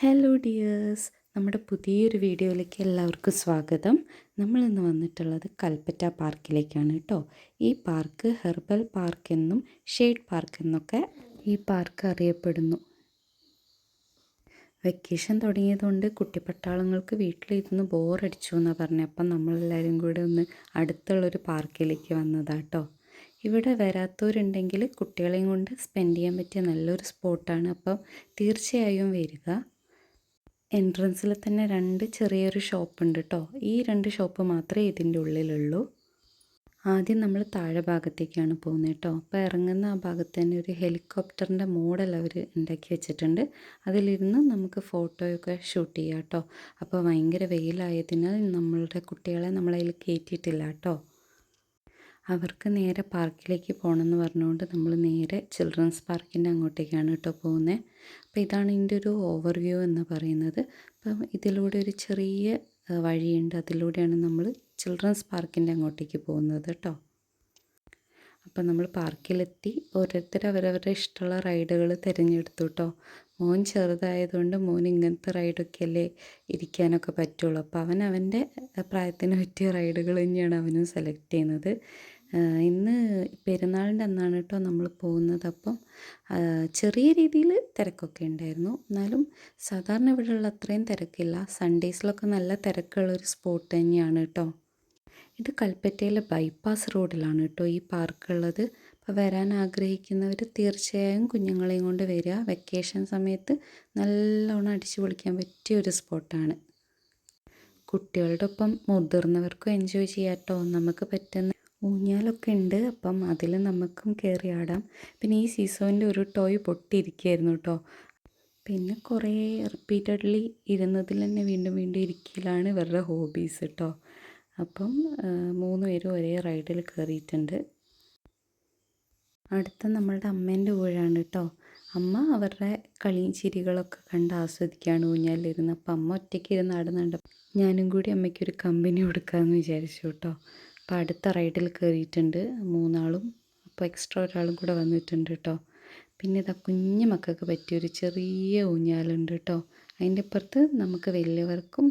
Hello dears, നമ്മുടെ പുതിയൊരു വീഡിയോയിലേക്ക് എല്ലാവർക്കും സ്വാഗതം. നമ്മളിന്ന് വന്നിട്ടുള്ളത് കൽപ്പറ്റ പാർക്കിലേക്കാണ് കേട്ടോ. ഈ പാർക്ക് ഹെർബൽ പാർക്ക് എന്നും ഷെയ്ഡ് പാർക്ക് എന്നൊക്കെ ഈ പാർക്ക് അറിയപ്പെടുന്നു. വെക്കേഷൻ തുടങ്ങിയതുകൊണ്ട് കുട്ടിപ്പട്ടാളങ്ങൾക്ക് വീട്ടിലിരുന്ന് ബോറടിച്ചു എന്നാണ് പറഞ്ഞത്. അപ്പം നമ്മളെല്ലാവരും കൂടെ ഒന്ന് അടുത്തുള്ളൊരു പാർക്കിലേക്ക് വന്നതാട്ടോ. ഇവിടെ വരാത്തവരുണ്ടെങ്കിൽ കുട്ടികളെയും കൊണ്ട് സ്പെൻഡ് ചെയ്യാൻ പറ്റിയ നല്ലൊരു സ്പോട്ടാണ്. അപ്പം തീർച്ചയായും വരിക. എൻട്രൻസിൽ തന്നെ ചെറിയൊരു ഷോപ്പ് ഉണ്ട് കേട്ടോ. ഈ ഷോപ്പ് മാത്രമേ ഇതിൻ്റെ ഉള്ളിലുള്ളൂ. ആദ്യം നമ്മൾ താഴെ ഭാഗത്തേക്കാണ് പോകുന്നത് കേട്ടോ. അപ്പോൾ ഇറങ്ങുന്ന ആ ഭാഗത്ത് തന്നെ ഒരു ഹെലികോപ്റ്ററിൻ്റെ മോഡൽ അവർ ഉണ്ടാക്കി വെച്ചിട്ടുണ്ട്. അതിലിരുന്ന് നമുക്ക് ഫോട്ടോയൊക്കെ ഷൂട്ട് ചെയ്യാം കേട്ടോ. അപ്പോൾ ഭയങ്കര വെയിലായതിനാൽ നമ്മളുടെ കുട്ടികളെ നമ്മളതിൽ കയറ്റിയിട്ടില്ല കേട്ടോ. അവർക്ക് നേരെ പാർക്കിലേക്ക് പോകണമെന്ന് പറഞ്ഞുകൊണ്ട് നമ്മൾ നേരെ ചിൽഡ്രൻസ് പാർക്കിൻ്റെ അങ്ങോട്ടേക്കാണ് കേട്ടോ പോകുന്നത്. അപ്പോൾ ഇതാണ് ഇതിൻ്റെ ഒരു ഓവർവ്യൂ എന്ന് പറയുന്നത്. അപ്പം ഇതിലൂടെ ഒരു ചെറിയ വഴിയുണ്ട്, അതിലൂടെയാണ് നമ്മൾ ചിൽഡ്രൻസ് പാർക്കിൻ്റെ അങ്ങോട്ടേക്ക് പോകുന്നത് കേട്ടോ. അപ്പം നമ്മൾ പാർക്കിലെത്തി ഓരോരുത്തർ അവരവരുടെ ഇഷ്ടമുള്ള റൈഡുകൾ തിരഞ്ഞെടുത്തു കേട്ടോ. മോൻ ചെറുതായതുകൊണ്ട് മോൻ ഇങ്ങനത്തെ റൈഡൊക്കെ അല്ലേ ഇരിക്കാനൊക്കെ പറ്റുള്ളൂ. അപ്പോൾ അവൻ അവൻ്റെ പ്രായത്തിന് പറ്റിയ റൈഡുകൾ തന്നെയാണ് അവനും സെലക്ട് ചെയ്യുന്നത്. ഇന്ന് പെരുന്നാളിൻ്റെ അന്നാണ് കേട്ടോ നമ്മൾ പോകുന്നത്. അപ്പം ചെറിയ രീതിയിൽ തിരക്കൊക്കെ ഉണ്ടായിരുന്നു. എന്നാലും സാധാരണ ഇവിടെയുള്ള അത്രയും തിരക്കില്ല. സൺഡേസിലൊക്കെ നല്ല തിരക്കുള്ളൊരു സ്പോട്ട് തന്നെയാണ് കേട്ടോ. ഇത് കൽപ്പറ്റയിലെ ബൈപ്പാസ് റോഡിലാണ് കേട്ടോ ഈ പാർക്കുള്ളത്. അപ്പോൾ വരാൻ ആഗ്രഹിക്കുന്നവർ തീർച്ചയായും കുഞ്ഞുങ്ങളെയും കൊണ്ട് വരിക. വെക്കേഷൻ സമയത്ത് നല്ലോണം അടിച്ചു പൊളിക്കാൻ പറ്റിയ ഒരു സ്പോട്ടാണ്. കുട്ടികളുടെ ഒപ്പം മുതിർന്നവർക്കും എൻജോയ് ചെയ്യാം കേട്ടോ. നമുക്ക് പറ്റുന്ന ഊഞ്ഞാലൊക്കെ ഉണ്ട്. അപ്പം അതിൽ നമുക്കും കയറി ആടാം. പിന്നെ ഈ സീസോൻ്റെ ഒരു ടോയ് പൊട്ടിയിരിക്കുകയായിരുന്നു കേട്ടോ. പിന്നെ കുറേ റിപ്പീറ്റഡ്ലി ഇരുന്നതിൽ തന്നെ വീണ്ടും വീണ്ടും ഇരിക്കലാണ് ഇവരുടെ ഹോബീസ് കേട്ടോ. അപ്പം 3 പേരും ഒരേ റൈഡിൽ കയറിയിട്ടുണ്ട്. അടുത്ത നമ്മളുടെ അമ്മേൻ്റെ ഊഴാണ് കേട്ടോ. അമ്മ അവരുടെ കളിയും ചിരികളൊക്കെ കണ്ട് ആസ്വദിക്കുകയാണ് ഊഞ്ഞാലിരുന്ന്. അപ്പം അമ്മ ഒറ്റയ്ക്ക് ഇരുന്ന് ആടുന്നുണ്ട്. ഞാനും കൂടി അമ്മയ്ക്കൊരു കമ്പനി കൊടുക്കാമെന്ന് വിചാരിച്ചു കേട്ടോ. അപ്പോൾ അടുത്ത റൈഡിൽ കയറിയിട്ടുണ്ട് 3 ആളും. അപ്പോൾ എക്സ്ട്രാ ഒരാളും കൂടെ വന്നിട്ടുണ്ട് കേട്ടോ. പിന്നെ ഇതാ കുഞ്ഞു മക്കൾക്ക് പറ്റിയൊരു ചെറിയ ഊഞ്ഞാലുണ്ട് കേട്ടോ. അതിൻ്റെ അപ്പുറത്ത് നമുക്ക് വലിയവർക്കും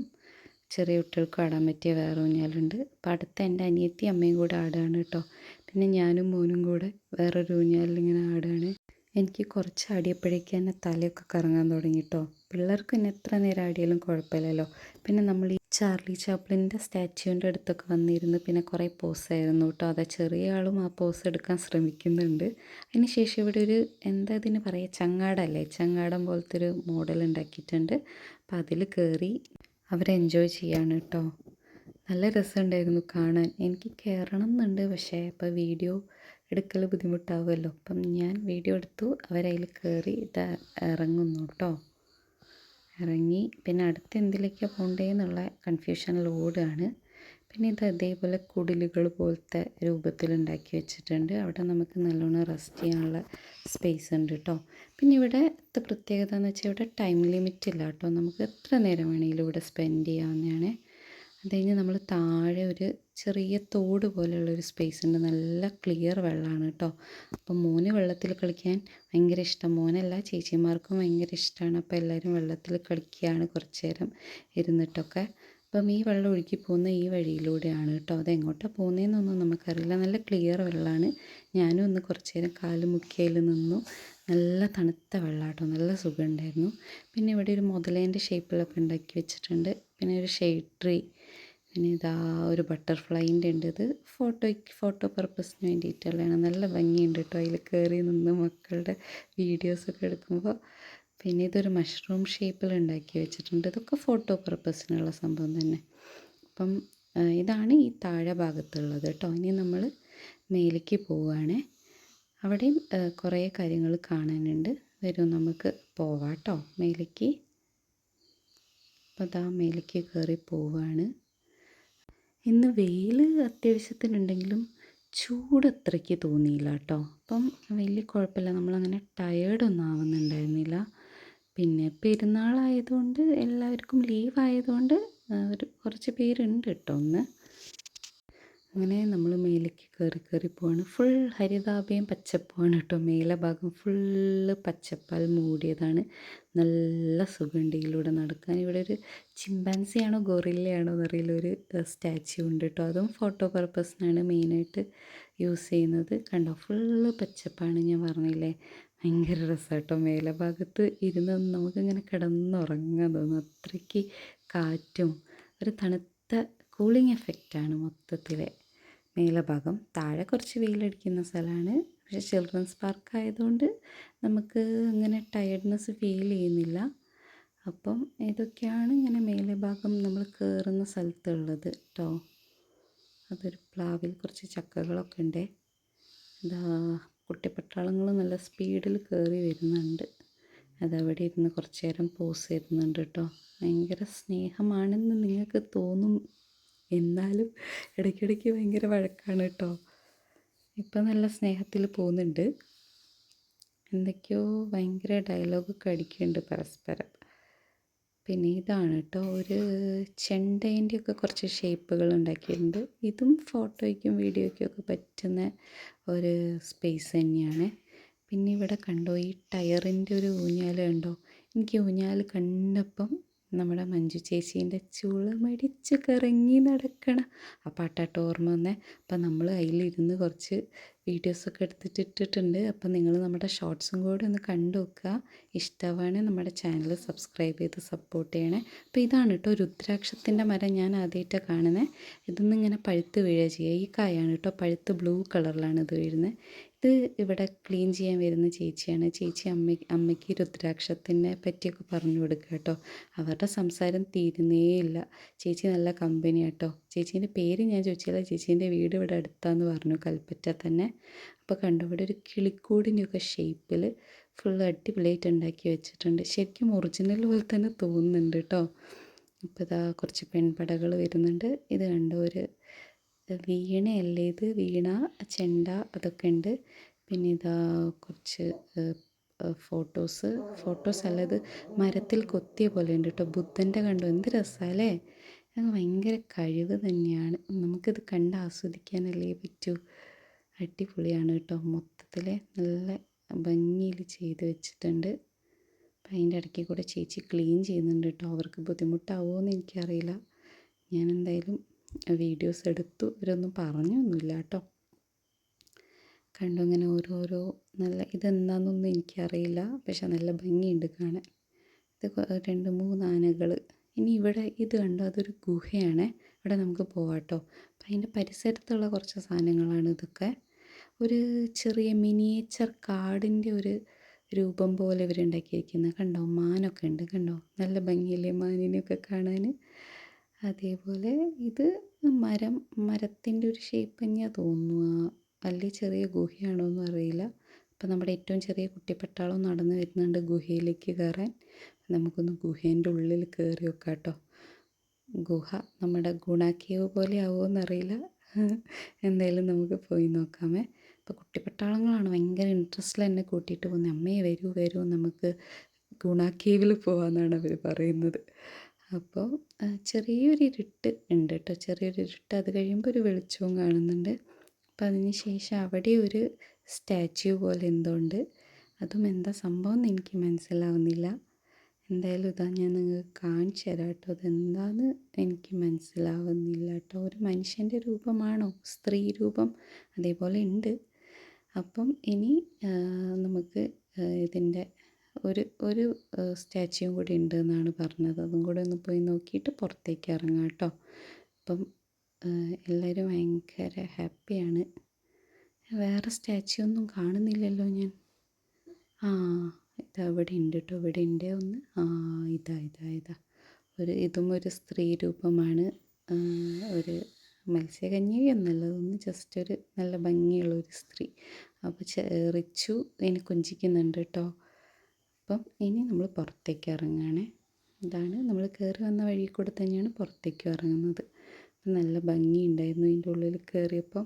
ചെറിയ കുട്ടികൾക്കും ആടാൻ പറ്റിയ വേറെ ഊഞ്ഞാലുണ്ട്. അപ്പോൾ അടുത്ത എൻ്റെ അനിയത്തി അമ്മയും കൂടെ ആടുകയാണ് കേട്ടോ. പിന്നെ ഞാനും മോനും കൂടെ വേറൊരു ഊഞ്ഞാലിങ്ങനെ ആടുകയാണ്. എനിക്ക് കുറച്ച് ആടിയപ്പോഴേക്ക് തന്നെ തലയൊക്കെ കറങ്ങാൻ തുടങ്ങി കേട്ടോ. പിള്ളേർക്ക് പിന്നെ എത്ര നേരം ആടിയാലും കുഴപ്പമില്ലല്ലോ. പിന്നെ നമ്മൾ ഈ ചാർലി ചാപ്ലിൻ്റെ സ്റ്റാച്യൂവിൻ്റെ അടുത്തൊക്കെ വന്നിരുന്ന് പിന്നെ കുറേ പോസായിരുന്നു കേട്ടോ. അതാ ചെറിയ ആളും ആ പോസ് എടുക്കാൻ ശ്രമിക്കുന്നുണ്ട്. അതിന് ശേഷം ഇവിടെ ഒരു എന്താ ഇതിന് പറയുക, ചങ്ങാടല്ലേ, ചങ്ങാടം പോലത്തെ ഒരു മോഡൽ ഉണ്ടാക്കിയിട്ടുണ്ട്. അപ്പോൾ അതിൽ കയറി അവർ എൻജോയ് ചെയ്യാണ് കേട്ടോ. നല്ല രസമുണ്ടായിരുന്നു കാണാൻ. എനിക്ക് കയറണം എന്നുണ്ട്, പക്ഷേ ഇപ്പോൾ വീഡിയോ എടുക്കൽ ബുദ്ധിമുട്ടാവുമല്ലോ. അപ്പം ഞാൻ വീഡിയോ എടുത്തു. അവരതിൽ കയറി ഇറങ്ങുന്നു കേട്ടോ. ഇറങ്ങി പിന്നെ അടുത്ത് എന്തിലേക്കാണ് പോകേണ്ടതെന്നുള്ള കൺഫ്യൂഷനിൽ ഓടുകയാണ്. പിന്നെ ഇത് അതേപോലെ കുടിലുകൾ പോലത്തെ രൂപത്തിലുണ്ടാക്കി വെച്ചിട്ടുണ്ട്. അവിടെ നമുക്ക് നല്ലോണം റെസ്റ്റ് ചെയ്യാനുള്ള സ്പേസ് ഉണ്ട് കേട്ടോ. പിന്നെ ഇവിടുത്തെ പ്രത്യേകത എന്ന് വെച്ചാൽ ഇവിടെ ടൈം ലിമിറ്റ് ഇല്ല കേട്ടോ. നമുക്ക് എത്ര നേരം വേണമെങ്കിലും ഇവിടെ സ്പെൻഡ് ചെയ്യാവുന്നതാണ്. അത് കഴിഞ്ഞ് നമ്മൾ താഴെ ഒരു ചെറിയ തോട് പോലെയുള്ളൊരു സ്പേസ് ഉണ്ട്. നല്ല ക്ലിയർ വെള്ളമാണ് കേട്ടോ. അപ്പം മോന് വെള്ളത്തിൽ കളിക്കാൻ ഭയങ്കര ഇഷ്ടം. മോനല്ല, ചേച്ചിമാർക്കും ഭയങ്കര ഇഷ്ടമാണ്. അപ്പോൾ എല്ലാവരും വെള്ളത്തിൽ കളിക്കുകയാണ് കുറച്ച് നേരം ഇരുന്നിട്ടൊക്കെ. അപ്പം ഈ വെള്ളം ഒഴുകി പോകുന്ന ഈ വഴിയിലൂടെയാണ് കേട്ടോ. അതെങ്ങോട്ടാണ് പോകുന്നതെന്നൊന്നും നമുക്കറിയില്ല. നല്ല ക്ലിയർ വെള്ളമാണ്. ഞാനും ഒന്ന് കുറച്ച് നേരം കാല് മുക്കിയതിൽ നിന്നു. നല്ല തണുത്ത വെള്ളം കേട്ടോ, നല്ല സുഖമുണ്ടായിരുന്നു. പിന്നെ ഇവിടെ ഒരു മുതലേൻ്റെ ഷേപ്പിലൊക്കെ ഉണ്ടാക്കി വെച്ചിട്ടുണ്ട്. പിന്നെ ഒരു ഷെയ്ഡ് ട്രീ, പിന്നെ ഇതാ ഒരു ബട്ടർഫ്ലൈൻ്റെ ഉണ്ട്. ഇത് ഫോട്ടോ പർപ്പസിന് വേണ്ടിയിട്ടുള്ളതാണ്. നല്ല ഭംഗിയുണ്ട് കേട്ടോ അതിൽ കയറി നിന്ന് മക്കളുടെ വീഡിയോസൊക്കെ എടുക്കുമ്പോൾ. പിന്നെ ഇതൊരു മഷ്റൂം ഷേപ്പിൽ ഉണ്ടാക്കി വെച്ചിട്ടുണ്ട്. ഇതൊക്കെ ഫോട്ടോ പർപ്പസിനുള്ള സംഭവം തന്നെ. അപ്പം ഇതാണ് ഈ താഴെ ഭാഗത്തുള്ളത് കേട്ടോ. ഇനി നമ്മൾ മേലേക്ക് പോവുകയാണ്. അവിടെയും കുറേ കാര്യങ്ങൾ കാണാനുണ്ട്. വരും, നമുക്ക് പോവാം കേട്ടോ മേലേക്ക്. അപ്പോൾ അതാ മേലേക്ക് കയറി പോവുകയാണ്. ഇന്ന് വെയിൽ അത്യാവശ്യത്തിനുണ്ടെങ്കിലും ചൂട് അത്രയ്ക്ക് തോന്നിയില്ല കേട്ടോ. അപ്പം വലിയ കുഴപ്പമില്ല, നമ്മളങ്ങനെ ടയേർഡൊന്നും ആവുന്നുണ്ടായിരുന്നില്ല. പിന്നെ പെരുന്നാളായതുകൊണ്ട് എല്ലാവർക്കും ലീവായതുകൊണ്ട് കുറച്ച് പേരുണ്ട് കേട്ടോ. ഒന്ന് അങ്ങനെ നമ്മൾ മേലേക്ക് കയറി കയറി പോവാണ്. ഫുൾ ഹരിതാഭയും പച്ചപ്പുമാണ് കേട്ടോ. മേലെ ഭാഗം ഫുള്ള് പച്ചപ്പാൽ മൂടിയതാണ്. നല്ല സുഖമുണ്ട് ഇതിലൂടെ നടക്കാൻ. ഇവിടെ ഒരു ചിമ്പാൻസിയാണോ ഗൊറില്ലയാണോ എന്നറിയില്ല, ഒരു സ്റ്റാച്യു ഉണ്ട് കേട്ടോ. അതും ഫോട്ടോ പർപ്പസിനാണ് മെയിനായിട്ട് യൂസ് ചെയ്യുന്നത്. കണ്ടോ, ഫുള്ള് പച്ചപ്പാണ്. ഞാൻ പറഞ്ഞില്ലേ, ഭയങ്കര രസമാണ് കേട്ടോ. മേലെ ഭാഗത്ത് ഇരുന്ന് നമുക്കിങ്ങനെ കിടന്നുറങ്ങാൻ തോന്നും. അത്രയ്ക്ക് കാറ്റും ഒരു തണുത്ത കൂളിംഗ് എഫക്റ്റാണ് മൊത്തത്തിൽ മേലെ ഭാഗം. താഴെ കുറച്ച് വെയിലടിക്കുന്ന സ്ഥലമാണ്. പക്ഷേ ചിൽഡ്രൻസ് പാർക്ക് ആയതുകൊണ്ട് നമുക്ക് അങ്ങനെ ടയർഡ്നെസ് ഫീൽ ചെയ്യുന്നില്ല. അപ്പം ഇതൊക്കെയാണ് ഇങ്ങനെ മേലെ ഭാഗം നമ്മൾ കയറുന്ന സ്ഥലത്തുള്ളത് കേട്ടോ. അതൊരു പ്ലാവിൽ കുറച്ച് ചക്കകളൊക്കെ ഉണ്ട്. ഇതാ കുട്ടിപ്പട്ടാളങ്ങൾ നല്ല സ്പീഡിൽ കയറി വരുന്നുണ്ട്. അതവിടെ ഇരുന്ന് കുറച്ച് നേരം പോസ് ചെയ്യുന്നുണ്ട് കേട്ടോ. ഭയങ്കര സ്നേഹമാണെന്ന് നിങ്ങൾക്ക് തോന്നും, എന്നാലും ഇടയ്ക്കിടയ്ക്ക് ഭയങ്കര വഴക്കാണ് കേട്ടോ. ഇപ്പം നല്ല സ്നേഹത്തിൽ പോകുന്നുണ്ട്. എന്തൊക്കെയോ ഭയങ്കര ഡയലോഗൊക്കെ അടിക്കുന്നുണ്ട് പരസ്പരം. പിന്നെ ഇതാണ് കേട്ടോ, ഒരു ചെണ്ടേൻ്റെയൊക്കെ കുറച്ച് ഷേപ്പുകൾ ഉണ്ടാക്കിയിട്ടുണ്ട്. ഇതും ഫോട്ടോയ്ക്കും വീഡിയോയ്ക്കും ഒക്കെ പറ്റുന്ന ഒരു സ്പേസ് തന്നെയാണ്. പിന്നെ ഇവിടെ കണ്ടോ, ഈ ടയറിൻ്റെ ഒരു ഊഞ്ഞാൽ കണ്ടോ. എനിക്ക് ഊഞ്ഞാൽ കണ്ടപ്പം നമ്മുടെ മഞ്ജു ചേച്ചീൻ്റെ ചുളമടിച്ച് കറങ്ങി നടക്കണ ആ പാട്ടാട്ടോ ഓർമ്മ വന്നേ. അപ്പം നമ്മൾ അതിലിരുന്ന് കുറച്ച് വീഡിയോസൊക്കെ ഇട്ടിട്ടുണ്ട്. അപ്പം നിങ്ങൾ നമ്മുടെ ഷോർട്സും കൂടെ ഒന്ന് കണ്ടു നോക്കുക. ഇഷ്ടമാണെങ്കിൽ നമ്മുടെ ചാനൽ സബ്സ്ക്രൈബ് ചെയ്ത് സപ്പോർട്ട് ചെയ്യണേ. അപ്പോൾ ഇതാണ് കേട്ടോ രുദ്രാക്ഷത്തിൻ്റെ മരം. ഞാൻ ആദ്യമായിട്ടാണ് കാണുന്നത്. ഇതൊന്നും ഇങ്ങനെ പഴുത്ത് വീഴുക ചെയ്യുക. ഈ കായാണ് കേട്ടോ പഴുത്ത് ബ്ലൂ കളറിലാണ് ഇത് വീഴുന്നത്. ഇത് ഇവിടെ ക്ലീൻ ചെയ്യാൻ വരുന്ന ചേച്ചിയാണ്. ചേച്ചി അമ്മയ്ക്ക് രുദ്രാക്ഷത്തിനെ പറ്റിയൊക്കെ പറഞ്ഞു കൊടുക്കുക കേട്ടോ. അവരുടെ സംസാരം തീരുന്നേയില്ല. ചേച്ചി നല്ല കമ്പനി കേട്ടോ. ചേച്ചീൻ്റെ പേര് ഞാൻ ചോദിച്ചില്ല. ചേച്ചീൻ്റെ വീട് ഇവിടെ അടുത്താന്ന് പറഞ്ഞു, കൽപ്പറ്റ തന്നെ. അപ്പോൾ കണ്ടു, ഇവിടെ ഒരു കിളിക്കൂടിൻ്റെയൊക്കെ ഷേപ്പിൽ ഫുൾ അടിപൊളിയായിട്ട് ഉണ്ടാക്കി വെച്ചിട്ടുണ്ട്. ശരിക്കും ഒറിജിനൽ പോലെ തന്നെ തോന്നുന്നുണ്ട് കേട്ടോ. ഇപ്പോൾ ഇതാ കുറച്ച് പെൺപടകൾ വരുന്നുണ്ട്. ഇത് കണ്ടോ, ഒരു വീണയല്ലേ ഇത്, വീണ, ചെണ്ട അതൊക്കെ ഉണ്ട്. പിന്നെ ഇതാ കുറച്ച് ഫോട്ടോസ് അല്ല, ഇത് മരത്തിൽ കൊത്തിയ പോലെ ഉണ്ട് കേട്ടോ. ബുദ്ധൻ്റെ കണ്ടോ, എന്ത് രസമല്ലേ. ഭയങ്കര കഴിവ് തന്നെയാണ്. നമുക്കിത് കണ്ട് ആസ്വദിക്കാനല്ലേ പറ്റൂ. അടിപൊളിയാണ് കേട്ടോ. മൊത്തത്തിൽ നല്ല ഭംഗിയിൽ ചെയ്ത് വെച്ചിട്ടുണ്ട്. അപ്പം അതിൻ്റെ ഇടയ്ക്ക് കൂടെ ചേച്ചി ക്ലീൻ ചെയ്യുന്നുണ്ട് കേട്ടോ. അവർക്ക് ബുദ്ധിമുട്ടാവുമോ എന്ന് എനിക്കറിയില്ല. ഞാൻ എന്തായാലും വീഡിയോസ് എടുത്തു. ഇവരൊന്നും പറഞ്ഞൊന്നുമില്ല കേട്ടോ. കണ്ടു ഇങ്ങനെ ഓരോരോ നല്ല, ഇതെന്താണെന്നൊന്നും എനിക്കറിയില്ല, പക്ഷെ നല്ല ഭംഗിയുണ്ട് കാണാൻ. ഇത് 2-3 ആനകൾ. ഇനി ഇവിടെ ഇത് കണ്ടോ, അതൊരു ഗുഹയാണ്. ഇവിടെ നമുക്ക് പോവാം കേട്ടോ. അപ്പം അതിൻ്റെ പരിസരത്തുള്ള കുറച്ച് സാധനങ്ങളാണ് ഇതൊക്കെ. ഒരു ചെറിയ മിനിയേച്ചർ കാടിൻ്റെ ഒരു രൂപം പോലെ ഇവരുണ്ടാക്കിയിരിക്കുന്നത് കണ്ടോ. മാനൊക്കെ ഉണ്ട് കണ്ടോ, നല്ല ഭംഗിയില്ലേ മാനിനെയൊക്കെ കാണാൻ. അതേപോലെ ഇത് മരത്തിൻ്റെ ഒരു ഷേപ്പ് തന്നെയാണ് തോന്നുന്നു. വലിയ ചെറിയ ഗുഹയാണോ എന്നും അറിയില്ല. അപ്പം നമ്മുടെ ഏറ്റവും ചെറിയ കുട്ടിപ്പട്ടാളം നടന്നു വരുന്നുണ്ട് ഗുഹയിലേക്ക് കയറാൻ. നമുക്കൊന്ന് ഗുഹേൻ്റെ ഉള്ളിൽ കയറി വെക്കാം കേട്ടോ. ഗുഹ നമ്മുടെ ഗുണ കേവ് പോലെ ആവുമോ എന്നറിയില്ല. എന്തായാലും നമുക്ക് പോയി നോക്കാമേ. അപ്പോൾ കുട്ടിപ്പട്ടാളങ്ങളാണ് ഭയങ്കര ഇൻട്രസ്റ്റിൽ എന്നെ കൂട്ടിയിട്ട് പോകുന്നത്. അമ്മയെ വരൂ നമുക്ക് ഗുണ കേവിൽ പോകാമെന്നാണ് അവർ പറയുന്നത്. അപ്പോൾ ചെറിയൊരു ഇരുട്ട് ഉണ്ട് കേട്ടോ, ചെറിയൊരു ഇരുട്ട്. അത് കഴിയുമ്പോൾ ഒരു വെളിച്ചവും കാണുന്നുണ്ട്. അപ്പം അതിന് ശേഷം അവിടെ ഒരു സ്റ്റാച്യു പോലെ എന്തോ ഉണ്ട്. അതും എന്താ സംഭവം എന്ന് എനിക്ക് മനസ്സിലാവുന്നില്ല. എന്തായാലും ഇതാ ഞാൻ നിങ്ങൾക്ക് കാണിച്ചു തരാം കേട്ടോ. അതെന്താണെന്ന് എനിക്ക് മനസ്സിലാവുന്നില്ല കേട്ടോ. ഒരു മനുഷ്യൻ്റെ രൂപമാണോ, സ്ത്രീ രൂപം അതേപോലെ ഉണ്ട്. അപ്പം ഇനി നമുക്ക് ഇതിൻ്റെ ഒരു സ്റ്റാച്യുവും കൂടി ഉണ്ട് എന്നാണ് പറഞ്ഞത്. അതും കൂടെ ഒന്ന് പോയി നോക്കിയിട്ട് പുറത്തേക്ക് ഇറങ്ങാം കേട്ടോ. അപ്പം എല്ലാവരും ഭയങ്കര ഹാപ്പിയാണ്. വേറെ സ്റ്റാച്യു ഒന്നും കാണുന്നില്ലല്ലോ ഞാൻ. ഇതാ ഇവിടെ ഉണ്ട് കേട്ടോ, ഇവിടെ ഉണ്ട് ഒന്ന്. ഇതാ ഇതും ഒരു സ്ത്രീ രൂപമാണ്. ഒരു മത്സ്യകന്യക എന്നല്ല, അതൊന്ന് ജസ്റ്റ് ഒരു നല്ല ഭംഗിയുള്ള ഒരു സ്ത്രീ. അപ്പോൾ റിച്ചു ഇതിനെ കൊഞ്ചിക്കുന്നുണ്ട് കേട്ടോ. അപ്പം ഇനി നമ്മൾ പുറത്തേക്ക് ഇറങ്ങുകയാണ്. ഇതാണ് നമ്മൾ കയറി വന്ന വഴി കൂടെ തന്നെയാണ് പുറത്തേക്ക് ഇറങ്ങുന്നത്. നല്ല ഭംഗിയുണ്ടായിരുന്നു ഇതിൻ്റെ ഉള്ളിൽ കയറിയപ്പം.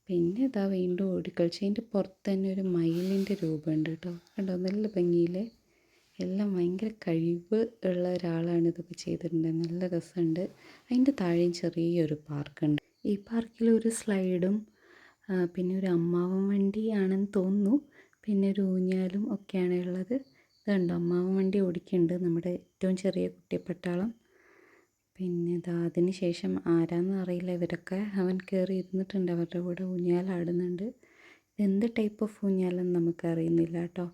പിന്നെ ഇതാ വീണ്ടും ഓടിക്കളിച്ച് അതിൻ്റെ പുറത്ത് തന്നെ ഒരു മയിലിൻ്റെ രൂപമുണ്ട് കേട്ടോ. കണ്ടോ, നല്ല ഭംഗിയില്ലേ. എല്ലാം ഭയങ്കര കഴിവ് ഉള്ള ഒരാളാണ് ഇതൊക്കെ ചെയ്തിട്ടുണ്ട്. നല്ല രസമുണ്ട്. അതിൻ്റെ താഴെയും ചെറിയൊരു പാർക്കുണ്ട്. ഈ പാർക്കിൽ ഒരു സ്ലൈഡും പിന്നെ ഒരു അമ്മാവൻ വണ്ടിയാണെന്ന് തോന്നുന്നു, പിന്നെ ഒരു ഊഞ്ഞാലും ഒക്കെയാണ് ഉള്ളത്. ഇതുണ്ട് അമ്മാവൻ വണ്ടി ഓടിക്കുന്നുണ്ട് നമ്മുടെ ഏറ്റവും ചെറിയ കുട്ടിപ്പട്ടാളം. പിന്നെ അതിന് ശേഷം ആരാന്ന് അറിയില്ല, ഇവരൊക്കെ അവൻ കയറി ഇരുന്നിട്ടുണ്ട്, അവരുടെ കൂടെ ഊഞ്ഞാലാടുന്നുണ്ട്. എന്ത് ടൈപ്പ് ഓഫ് ഊഞ്ഞാലെന്ന് നമുക്കറിയുന്നില്ല കേട്ടോ.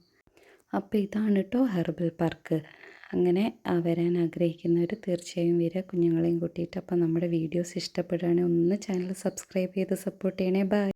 അപ്പോൾ ഇതാണ് കേട്ടോ ഹെർബൽ പാർക്ക്. അങ്ങനെ വരാൻ ആഗ്രഹിക്കുന്നവർ തീർച്ചയായും വരിക കുഞ്ഞുങ്ങളെയും കൂട്ടിയിട്ട്. അപ്പോൾ നമ്മുടെ വീഡിയോസ് ഇഷ്ടപ്പെടുകയാണെങ്കിൽ ഒന്ന് ചാനൽ സബ്സ്ക്രൈബ് ചെയ്ത് സപ്പോർട്ട് ചെയ്യണേ. ബൈ.